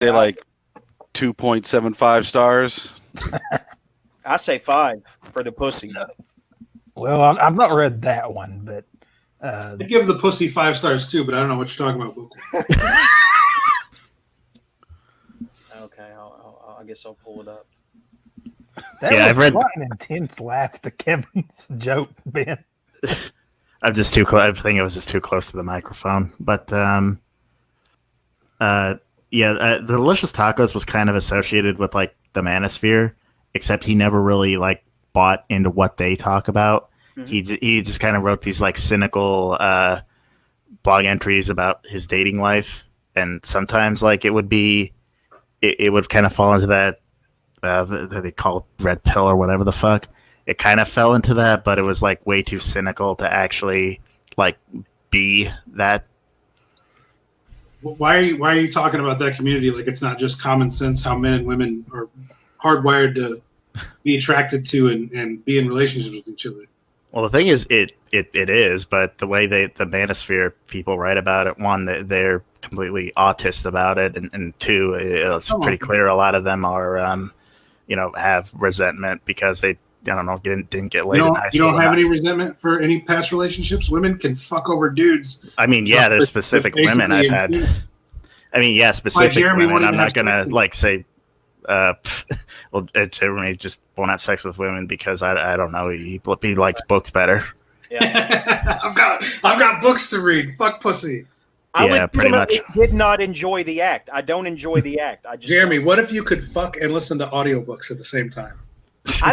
They like 2.75 stars. I say 5 for the pussy. Well, I've not read that one, but I'd give the pussy 5 stars too, but I don't know what you're talking about. Okay, I guess I'll pull it up. that Yeah, was I've read- quite an intense laugh to Kevin's joke, Ben. I'm just too close. I think it was just too close to the microphone. But the Delicious Tacos was kind of associated with like the manosphere, except he never really like bought into what they talk about. Mm-hmm. He just kind of wrote these like cynical blog entries about his dating life, and sometimes like it would kind of fall into that they call it red pill or whatever the fuck. It kind of fell into that, but it was like way too cynical to actually like be that. Why are you talking about that community like it's not just common sense how men and women are hardwired to be attracted to and be in relationships with each other? Well, the thing is, it is, but the way the manosphere people write about it, one, they're completely autist about it, and two, it's pretty clear a lot of them are, have resentment because they, I don't know, didn't get laid in high school. You don't have any resentment for any past relationships? Women can fuck over dudes. I mean, yeah, there's specific women I've had. I mean, yeah, specific women. I'm not gonna like say. Well, Jeremy just won't have sex with women because I don't know. He likes books better. Yeah, I've got books to read. Fuck pussy. Yeah, pretty much. Did not enjoy the act. I don't enjoy the act. Jeremy, what if you could fuck and listen to audiobooks at the same time? I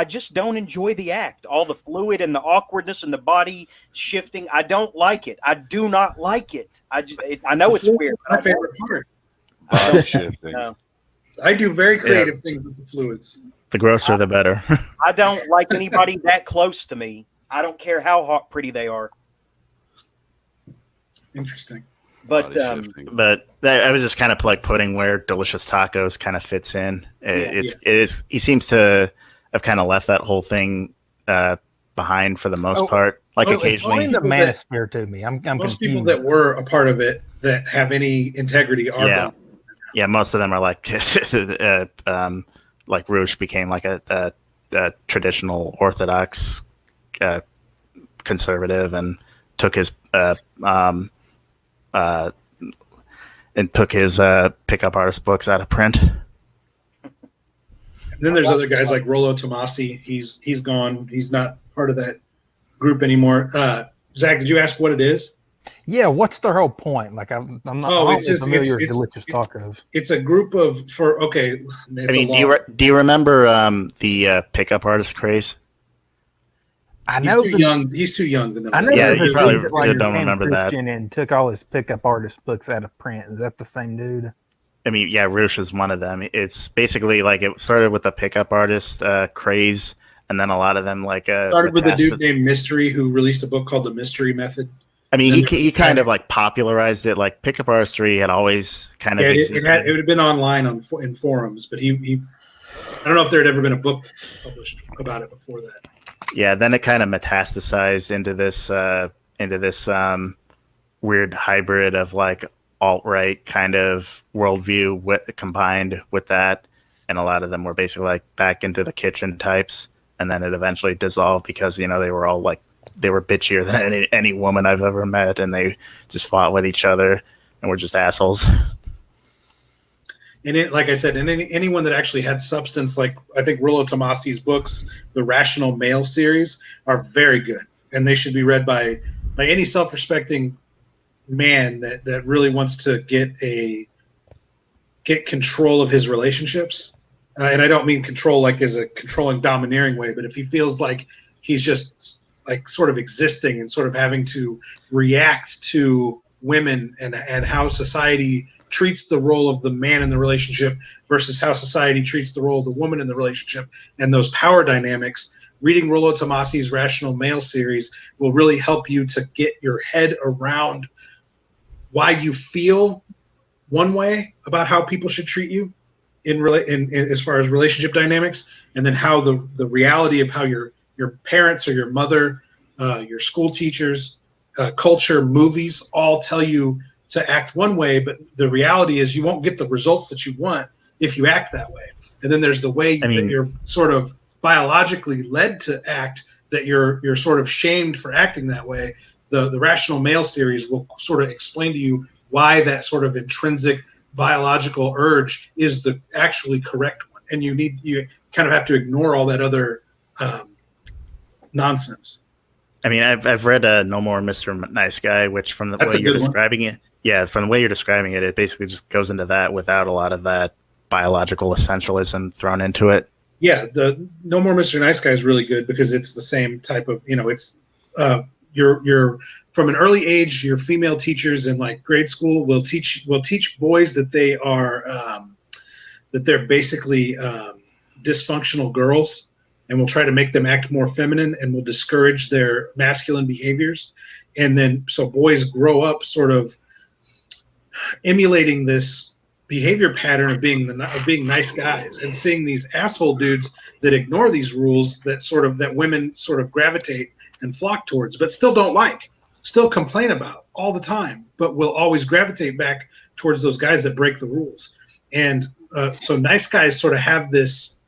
just don't enjoy the act. All the fluid and the awkwardness and the body shifting. I don't like it. I do not like it. I know it's weird. My favorite part. Body shifting. I do very creative things with the fluids. The grosser, the better. I don't like anybody that close to me. I don't care how pretty they are. Interesting. But I was just kind of like putting where Delicious Tacos kind of fits in. It is. He seems to have kind of left that whole thing behind for the most part. Like occasionally, explain the manosphere to me. I'm most confused. people that were a part of it that have any integrity are gone. Yeah, most of them are like, like Rouge became like a traditional Orthodox conservative and took his pickup artist books out of print. And then there's other guys like Rollo Tomasi. He's gone. He's not part of that group anymore. Zach, did you ask what it is? Yeah, what's the whole point? Like I'm not familiar with Delicious Tacos. It's a group of do you remember the pickup artist craze? I know he's too young to know. I know you probably don't remember that. And took all his pickup artist books out of print. Is that the same dude? I mean, yeah, Roosh is one of them. It's basically like it started with the pickup artist craze, and then a lot of them started with a dude named Mystery who released a book called The Mystery Method. I mean, he kind of like popularized it. Like pickup artistry had always kind of existed. It would have been online in forums, but he I don't know if there had ever been a book published about it before that. Yeah, then it kind of metastasized into this weird hybrid of like alt-right kind of worldview combined with that, and a lot of them were basically like back into the kitchen types, and then it eventually dissolved because they were all like they were bitchier than any woman I've ever met, and they just fought with each other and were just assholes. And it, like I said, and anyone that actually had substance, like I think Rollo Tomasi's books, the Rational Male series, are very good, and they should be read by any self-respecting man that really wants to get control of his relationships. And I don't mean control like as a controlling, domineering way, but if he feels like he's just like sort of existing and sort of having to react to women and how society treats the role of the man in the relationship versus how society treats the role of the woman in the relationship and those power dynamics, reading Rollo Tomasi's Rational Male series will really help you to get your head around why you feel one way about how people should treat you in as far as relationship dynamics, and then how the reality of how your parents or your mother, your school teachers, culture, movies all tell you to act one way, but the reality is you won't get the results that you want if you act that way. And then there's the way that you're sort of biologically led to act, that you're sort of shamed for acting that way. The Rational Male series will sort of explain to you why that sort of intrinsic biological urge is the actually correct one. And you kind of have to ignore all that other nonsense. I mean, I've read No More Mr. Nice Guy, which from the way you're describing it, from the way you're describing it, it basically just goes into that without a lot of that biological essentialism thrown into it. Yeah, the No More Mr. Nice Guy is really good because it's the same type of, it's you're from an early age, your female teachers in like grade school will teach boys that they are that they're basically dysfunctional girls, and will try to make them act more feminine and will discourage their masculine behaviors. And then so boys grow up sort of emulating this behavior pattern of being nice guys and seeing these asshole dudes that ignore these rules that women sort of gravitate and flock towards, but still don't like, still complain about all the time, but will always gravitate back towards those guys that break the rules. And so nice guys sort of have this,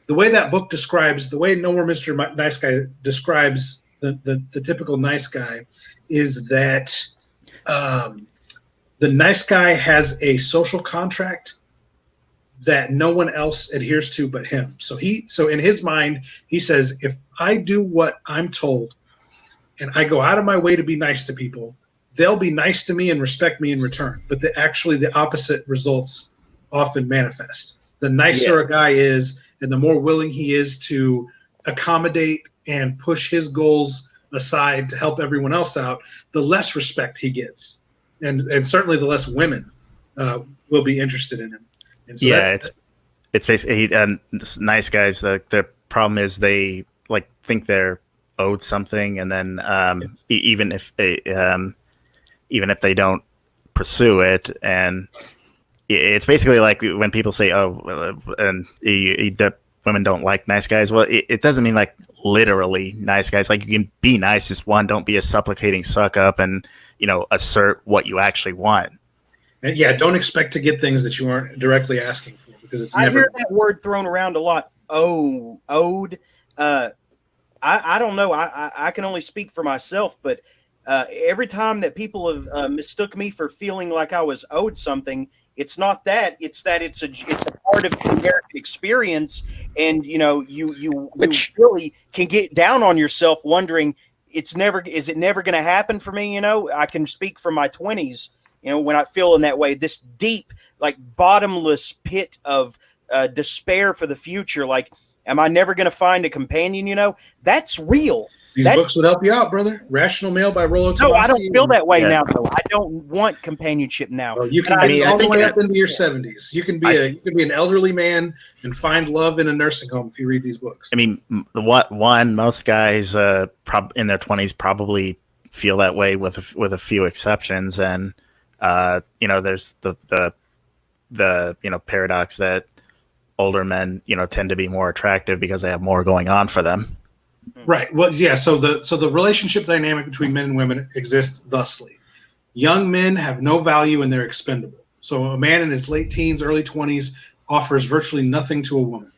the way that book describes, the way No More Mr. Nice Guy describes the typical nice guy is that the nice guy has a social contract that no one else adheres to but him. So in his mind, he says, if I do what I'm told and I go out of my way to be nice to people, they'll be nice to me and respect me in return. But actually the opposite results often manifest. The nicer a guy is, and the more willing he is to accommodate and push his goals aside to help everyone else out, the less respect he gets. And certainly the less women will be interested in him. And so it's basically nice guys. Their problem is they like think they're owed something, and then even if they don't pursue it, and it's basically like when people say, "Oh, and women don't like nice guys." Well, it doesn't mean like literally nice guys. Like you can be nice, just don't be a supplicating suck up and assert what you actually want. And don't expect to get things that you aren't directly asking for, because it's never. I hear that word thrown around a lot. Owed. I don't know. I can only speak for myself, but every time that people have mistook me for feeling like I was owed something, it's not that. It's that it's a part of the American experience, and you really can get down on yourself wondering, is it never going to happen for me? I can speak from my 20s. When I feel in that way, this deep, like bottomless pit of despair for the future. Like, am I never going to find a companion? That's real. These books would help you out, brother. Rational Male by Rollo Tomassi. No, I don't feel that way now, though. I don't want companionship now. Well, you can be all the way up into your 70s. You can be an elderly man and find love in a nursing home if you read these books. I mean, most guys in their 20s probably feel that way with a few exceptions, and there's the paradox that older men tend to be more attractive because they have more going on for them. Right. Well, yeah. So the relationship dynamic between men and women exists thusly: young men have no value and they're expendable. So a man in his late teens, early 20s offers virtually nothing to a woman.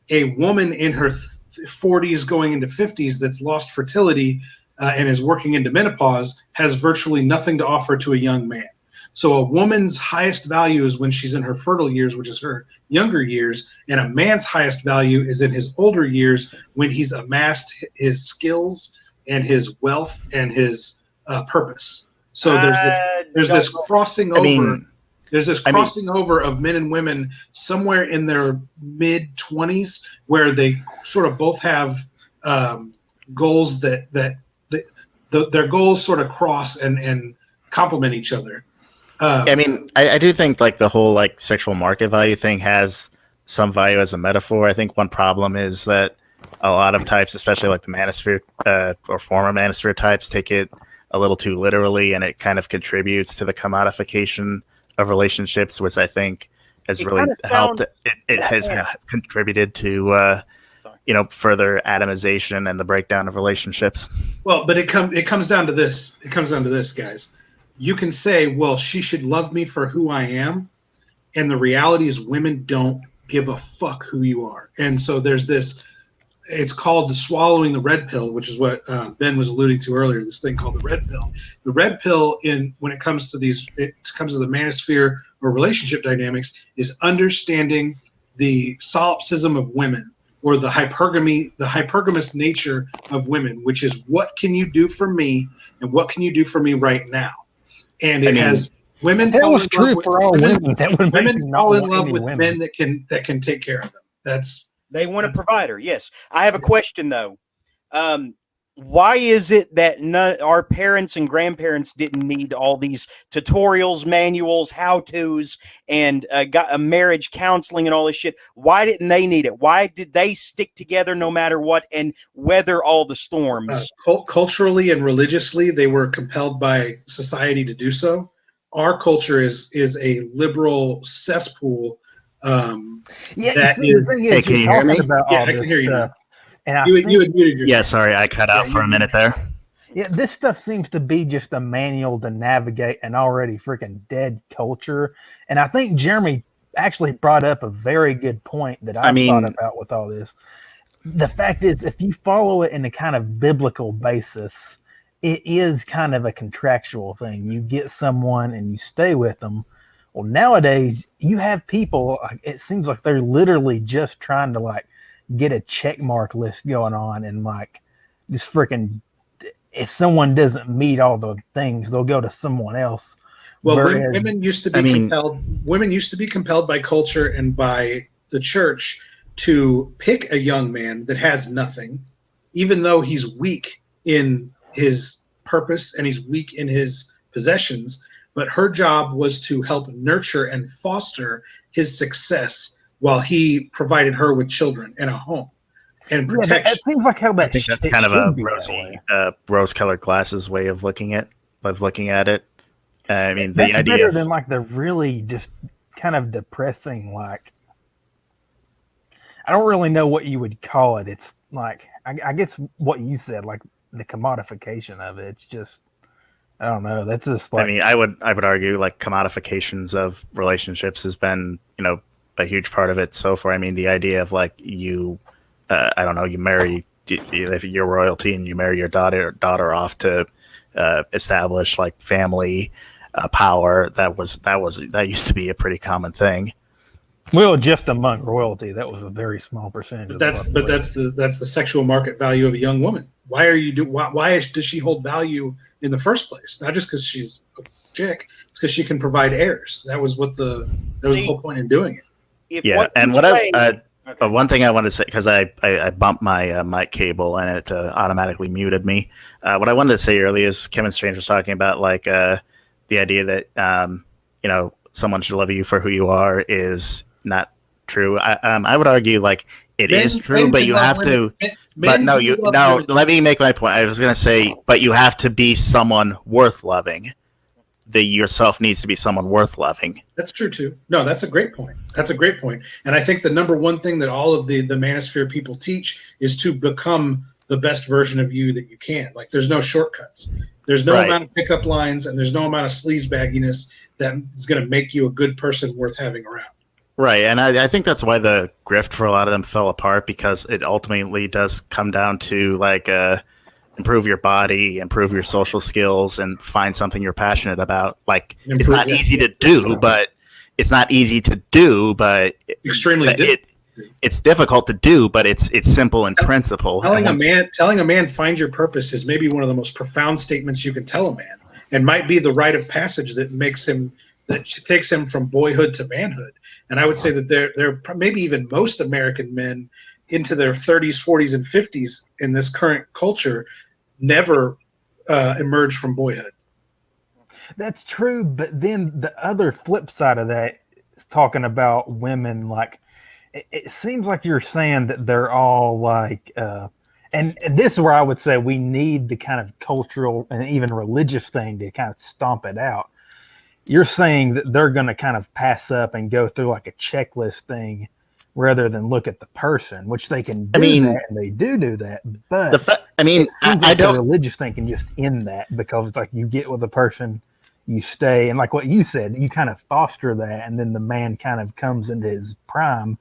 A woman in her 40s going into 50s that's lost fertility and is working into menopause has virtually nothing to offer to a young man. So a woman's highest value is when she's in her fertile years, which is her younger years, and a man's highest value is in his older years when he's amassed his skills and his wealth and his purpose. So there's this crossing over. There's this crossing over of men and women somewhere in their mid-20s where they sort of both have goals that their goals sort of cross and complement each other. I do think like the whole like sexual market value thing has some value as a metaphor. I think one problem is that a lot of types, especially like the manosphere or former manosphere types, take it a little too literally, and it kind of contributes to the commodification of relationships, which I think has really helped. It has contributed to further atomization and the breakdown of relationships. Well, but it comes down to this. It comes down to this, guys. you can say, well, she should love me for who I am. And the reality is women don't give a fuck who you are. And so there's this, it's called the swallowing the red pill, which is what Ben was alluding to earlier, this thing called the red pill. The red pill when it comes to the manosphere or relationship dynamics is understanding the solipsism of women, or the hypergamous nature of women, which is what can you do for me and what can you do for me right now? And it has women. That was true for all women. That would make women fall in love with men that can take care of them. They want a provider. Yes. I have a question though. Why is it that our parents and grandparents didn't need all these tutorials, manuals, how-tos, and got a marriage counseling and all this shit? Why didn't they need it? Why did they stick together no matter what and weather all the storms? Culturally and religiously, they were compelled by society to do so. Our culture is a liberal cesspool. Hey, can you hear me? Yeah, I can hear you now. And you had muted yourself. Yeah, sorry, I cut out for a minute there. Yeah, this stuff seems to be just a manual to navigate an already freaking dead culture. And I think Jeremy actually brought up a very good point that I thought about with all this. The fact is, if you follow it in a kind of biblical basis, it is kind of a contractual thing. You get someone and you stay with them. Well, nowadays, you have people, it seems like they're literally just trying to get a check mark list going on, and just freaking, if someone doesn't meet all the things, they'll go to someone else. Well, women used to be compelled. Women used to be compelled by culture and by the church to pick a young man that has nothing, even though he's weak in his purpose and he's weak in his possessions. But her job was to help nurture and foster his success while he provided her with children and a home and protection. It seems like how that. I think that's kind of a rose-colored glasses way of looking at it. I mean, the idea better than the really just kind of depressing. I don't really know what you would call it. It's I guess what you said, the commodification of it. It's just, I don't know. That's just I mean, I would argue commodifications of relationships has been, a huge part of it so far. I mean, the idea of you marry, if you're royalty and you marry your daughter off to establish family power. That used to be a pretty common thing. Well, just among royalty, that was a very small percentage. That's the sexual market value of a young woman. Why does she hold value in the first place? Not just because she's a chick. It's because she can provide heirs. That was the whole point in doing it. One thing I wanted to say, because I bumped my mic cable and it automatically muted me. What I wanted to say earlier is Kevin Strange was talking about the idea that someone should love you for who you are is not true. I would argue it is true, but you have to. But no, let me make my point. I was going to say, but you have to be someone worth loving. Yourself needs to be someone worth loving. That's true too. No, that's a great point. And I think the number one thing that all of the manosphere people teach is to become the best version of you that you can. There's no shortcuts. There's no amount of pickup lines, and there's no amount of sleazebagginess that is going to make you a good person worth having around. Right, and I think that's why the grift for a lot of them fell apart, because it ultimately does come down to improve your body, improve your social skills, and find something you're passionate about. It's not easy to do, but extremely difficult. It's difficult to do, but it's simple in principle. Telling a man find your purpose is maybe one of the most profound statements you can tell a man, and might be the rite of passage that takes him from boyhood to manhood. And I would say that there maybe even most American men into their 30s, 40s, and 50s in this current culture never emerge from boyhood. That's true, but then the other flip side of that is talking about women. It seems like you're saying that they're all and this is where I would say we need the kind of cultural and even religious thing to kind of stomp it out. You're saying that they're going to kind of pass up and go through a checklist thing rather than look at the person, which they can do that, and they do that. But I don't. The religious thing can just end that, because you get with a person, you stay, and like what you said, you kind of foster that, and then the man kind of comes into his prime.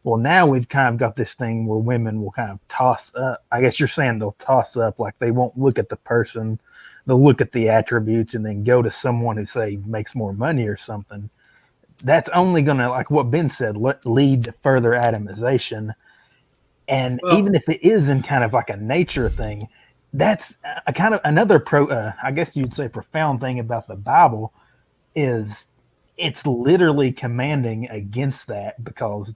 Well, now we've kind of got this thing where women will kind of toss up. I guess you're saying they'll toss up, like they won't look at the person, they'll look at the attributes and then go to someone who, say, makes more money or something. That's only going to, like what Ben said, lead to further atomization. And even if it is in kind of like a nature thing, that's a kind of another I guess you'd say profound thing about the Bible is it's literally commanding against that, because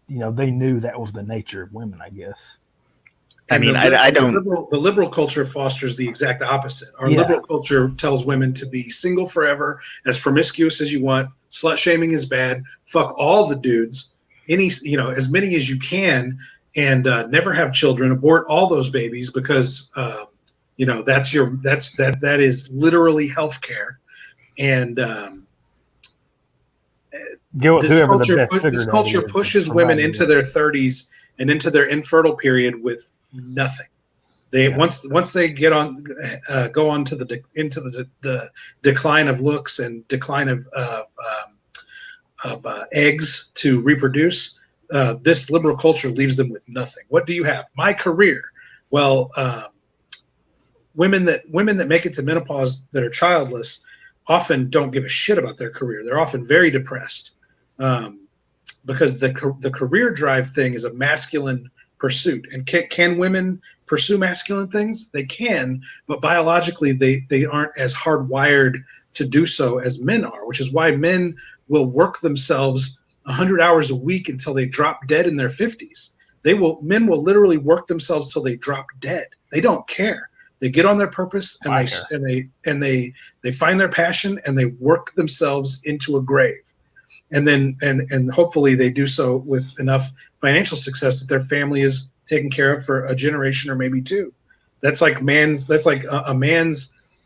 they knew that was the nature of women, I guess. I mean, I don't. The liberal culture fosters the exact opposite. Our liberal culture tells women to be single forever, as promiscuous as you want. Slut shaming is bad. Fuck all the dudes. As many as you can, and never have children. Abort all those babies, because that is literally healthcare. And this culture pushes women into their 30s and into their infertile period with nothing. Once they get on, go on to into the decline of looks and decline of eggs to reproduce. This liberal culture leaves them with nothing. What do you have? My career. Well, women that make it to menopause that are childless often don't give a shit about their career. They're often very depressed, because the career drive thing is a masculine pursuit. And can women pursue masculine things? They can, but biologically they aren't as hardwired to do so as men are, which is why men will work themselves 100 hours a week until they drop dead in their 50s. Men will literally work themselves till they drop dead. They don't care. They get on their purpose and they find their passion and they work themselves into a grave. And then and hopefully they do so with enough financial success that their family is taken care of for a generation or maybe two. That's like a man's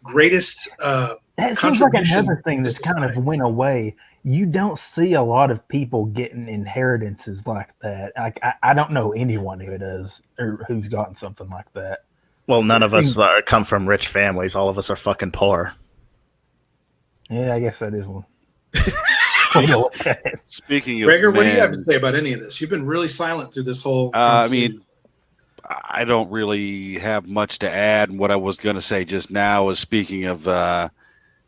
greatest that seems like another thing that's kind of went away. You don't see a lot of people getting inheritances like that. Like I don't know anyone who does or who's gotten something like that. Well, none of us come from rich families. All of us are fucking poor. Yeah, I guess that is one. Speaking of Gregor, men, what do you have to say about any of this? You've been really silent through this whole I mean, I don't really have much to add. What I was going to say just now was, speaking of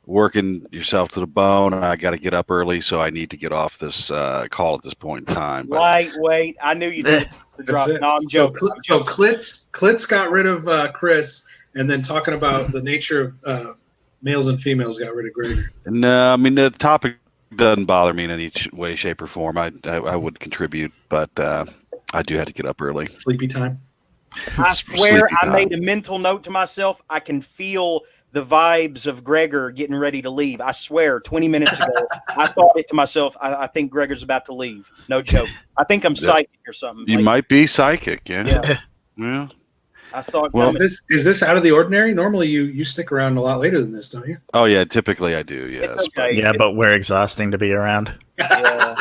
working yourself to the bone, I got to get up early, so I need to get off this call at this point in time. But Lightweight. I knew you did the drop. No, I'm joking. So Klitz got rid of Chris, and then talking about the nature of males and females got rid of Gregor. No, I mean, the topic doesn't bother me in any way, shape, or form. I would contribute, but I do have to get up early. Sleepy time. I swear I made a mental note to myself. I can feel the vibes of Gregor getting ready to leave. I swear, 20 minutes ago, I thought it to myself. I think Gregor's about to leave. No joke. I think I'm psychic or something. You might be psychic, yeah. Yeah. I saw it. Well, is this out of the ordinary? Normally, you stick around a lot later than this, don't you? Oh yeah, typically I do. Yes. It's okay. Yeah, but we're exhausting to be around. Yeah.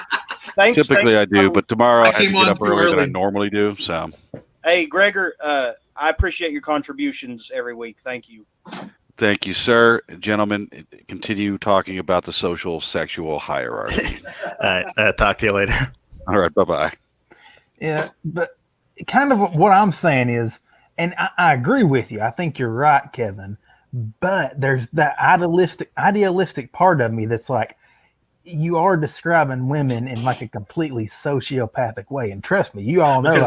Typically I do, but tomorrow I have to get up earlier than I early. normally do. So, Hey, Gregor, I appreciate your contributions every week. Thank you. thank you, sir. Gentlemen, continue talking about the social sexual hierarchy. All right, talk to you later. All right, bye-bye. Yeah, but kind of what I'm saying is, and I agree with you. I think you're right, Kevin. But there's that idealistic part of me that's like, you are describing women in like a completely sociopathic way, and trust me, you all know It's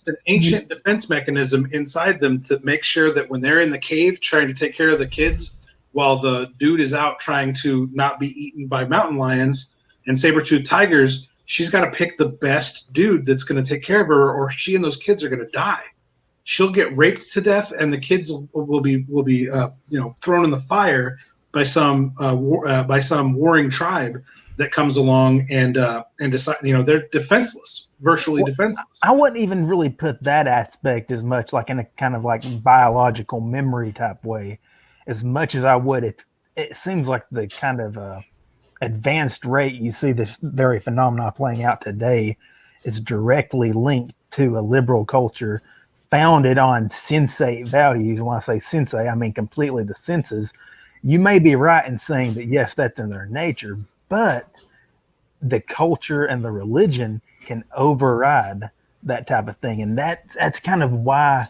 an ancient defense mechanism inside them to make sure that when they're in the cave trying to take care of the kids, while the dude is out trying to not be eaten by mountain lions and saber-toothed tigers, she's got to pick the best dude that's going to take care of her, or she and those kids are going to die. She'll get raped to death, and the kids will be thrown in the fire by some warring tribe that comes along and decide, they're defenseless, virtually defenseless. I wouldn't even really put that aspect as much like in a kind of like biological memory type way, as much as I would. It seems like the kind of advanced rate you see this very phenomena playing out today is directly linked to a liberal culture founded on sensate values. When I say sensate, I mean completely the senses. You may be right in saying that, yes, that's in their nature, but the culture and the religion can override that type of thing. And that's kind of why,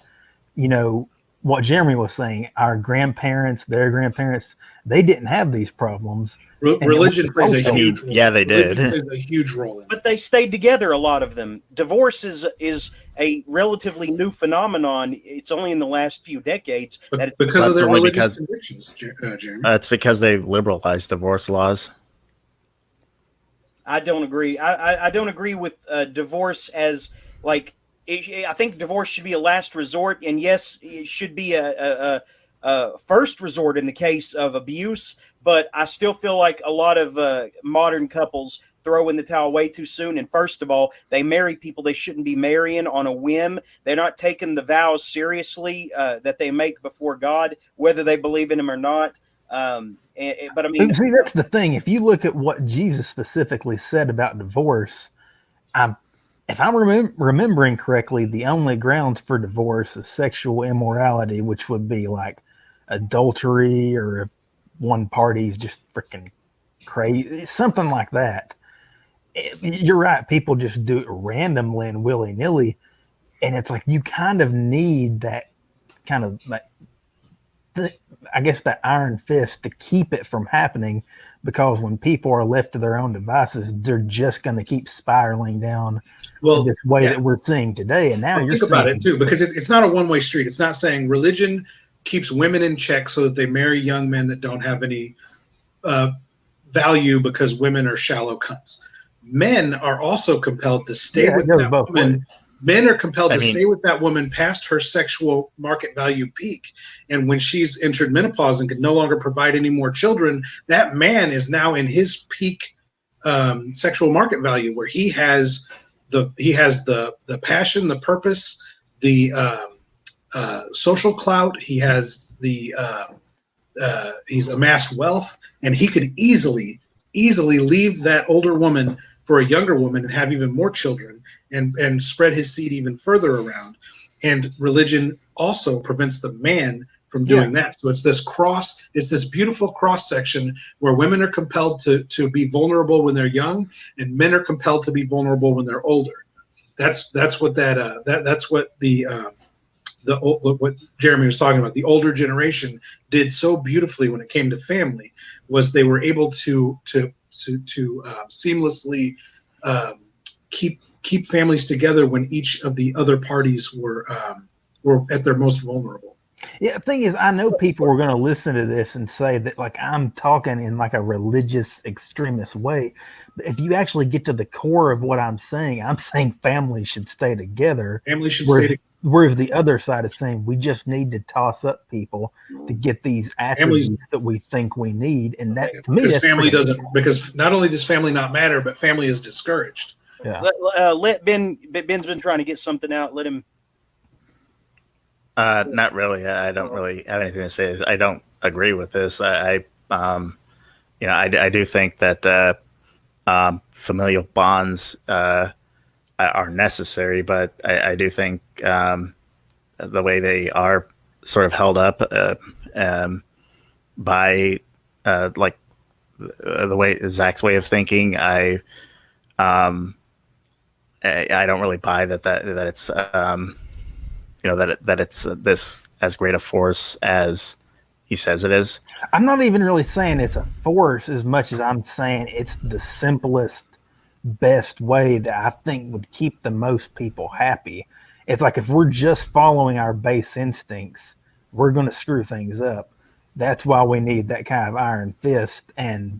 what Jeremy was saying, our grandparents, their grandparents, they didn't have these problems. Religion plays a huge role. Yeah, they did. Religion plays a huge role in it. But they stayed together, a lot of them. Divorce is a relatively new phenomenon. It's only in the last few decades. Because of their religious convictions, Jeremy. It's because they liberalized divorce laws. I don't agree. I don't agree with divorce as like. I think divorce should be a last resort, and yes, it should be a first resort in the case of abuse. But I still feel like a lot of modern couples throw in the towel way too soon. And first of all, they marry people they shouldn't be marrying on a whim. They're not taking the vows seriously that they make before God, whether they believe in them or not. But I mean, see, that's the thing. If you look at what Jesus specifically said about divorce, if I'm remembering correctly, the only grounds for divorce is sexual immorality, which would be like adultery, or if one party's just freaking crazy, something like that. You're right. People just do it randomly and willy-nilly. And it's like you kind of need that kind of like, I guess, that iron fist to keep it from happening, because when people are left to their own devices, they're just going to keep spiraling down this way that we're seeing today. And now you're think about it too, because it's not a one-way street. It's not saying religion keeps women in check so that they marry young men that don't have any value because women are shallow cunts. Men are also compelled to stay with that woman. Men are compelled to stay with that woman past her sexual market value peak. And when she's entered menopause and can no longer provide any more children, that man is now in his peak sexual market value, where he has the passion, the purpose, the social clout. He has he's amassed wealth, and he could easily leave that older woman for a younger woman and have even more children and spread his seed even further around. And religion also prevents the man from doing that. So it's this beautiful cross section where women are compelled to be vulnerable when they're young, and men are compelled to be vulnerable when they're older. That's what what Jeremy was talking about. The older generation did so beautifully when it came to family, was they were able to seamlessly keep families together when each of the other parties were at their most vulnerable. Yeah, the thing is, I know people are going to listen to this and say that, like, I'm talking in like a religious extremist way. But if you actually get to the core of what I'm saying families should stay together. Families should stay together. Whereas the other side is saying we just need to toss up people to get these attributes that we think we need. And that, to me, because not only does family not matter, but family is discouraged. Yeah. Let Ben's been trying to get something out. Let him. Not really. I don't really have anything to say. I don't agree with this. I do think that familial bonds are necessary, but I do think the way they are sort of held up by like the way Zach's way of thinking, I don't really buy that it's that it's this as great a force as he says it is. I'm not even really saying it's a force as much as I'm saying it's the simplest, best way that I think would keep the most people happy. It's like, if we're just following our base instincts, we're going to screw things up. That's why we need that kind of iron fist, and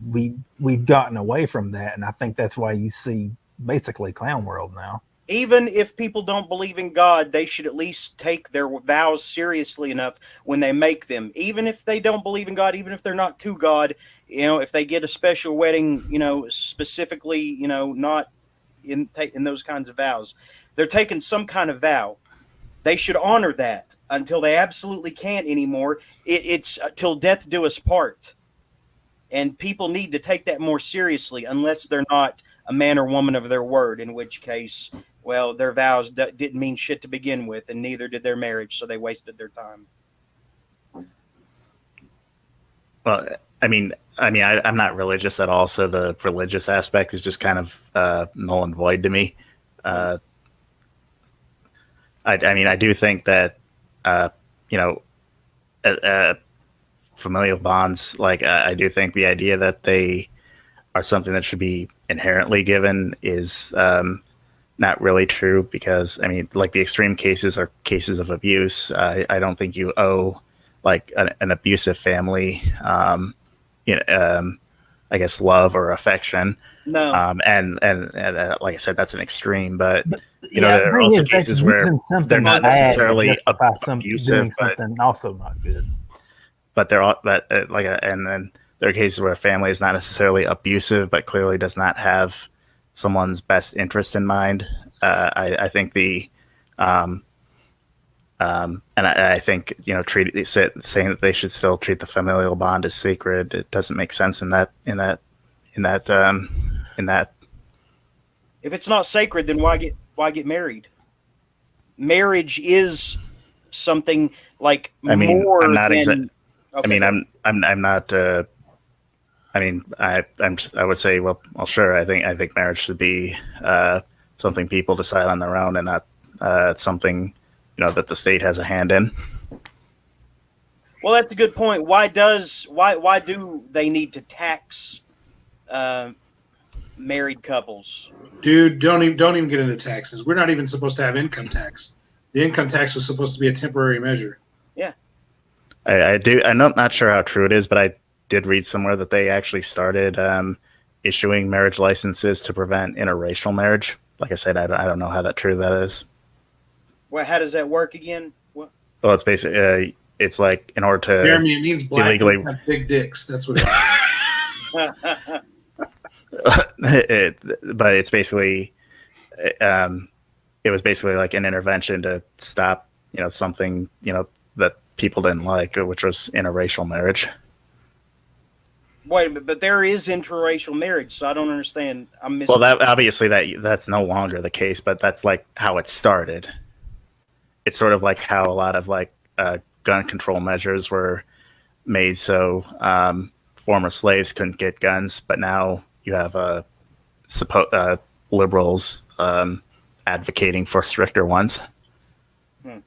we've gotten away from that, and I think that's why you see basically clown world now. Even if people don't believe in God, they should at least take their vows seriously enough when they make them. Even if they don't believe in God, even if they're not to God, if they get a special wedding, specifically, not in those kinds of vows, they're taking some kind of vow. They should honor that until they absolutely can't anymore. It's till death do us part. And people need to take that more seriously, unless they're not a man or woman of their word, in which case well, their vows didn't mean shit to begin with, and neither did their marriage, so they wasted their time. Well, I'm not religious at all, so the religious aspect is just kind of null and void to me. I do think that, you know, familial bonds, like I do think the idea that they are something that should be inherently given is not really true, because I mean, like, the extreme cases are cases of abuse. I don't think you owe like an abusive family, I guess, love or affection. No. And like I said, that's an extreme, but you know, Yeah, there are the thing also is, that's cases where using something they're not bad to necessarily justify abusive, doing but something also not good. they're all, but and then there are cases where a family is not necessarily abusive, but clearly does not have someone's best interest in mind. I think and I think, you know, saying that they should still treat the familial bond as sacred, it doesn't make sense in that. If it's not sacred, then why get married? Marriage is something like I mean, more I'm not than. I mean, I'm not. I mean, I would say, well, sure. I think marriage should be something people decide on their own, and not something, you know, that the state has a hand in. Well, that's a good point. Why do they need to tax married couples? Dude, don't even get into taxes. We're not even supposed to have income tax. The income tax was supposed to be a temporary measure. Yeah. I'm not sure how true it is, but I did read somewhere that they actually started issuing marriage licenses to prevent interracial marriage. Like I said, I don't know how true that is. Well, how does that work again? What? Well, it's basically it's like, in order to Jeremy, it means black illegally men have big dicks. That's what it is. but it's basically it was basically like an intervention to stop, you know, something, you know, that people didn't like, which was interracial marriage. Wait a minute, but there is interracial marriage, so I don't understand. I'm missing. Well, that obviously that's no longer the case, but that's like how it started. It's sort of like how a lot of like gun control measures were made so former slaves couldn't get guns, but now you have liberals advocating for stricter ones. I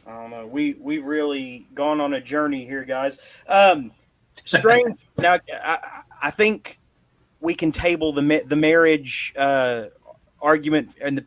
don't know. We've really gone on a journey here, guys. Strange. Now, I think we can table the marriage argument and the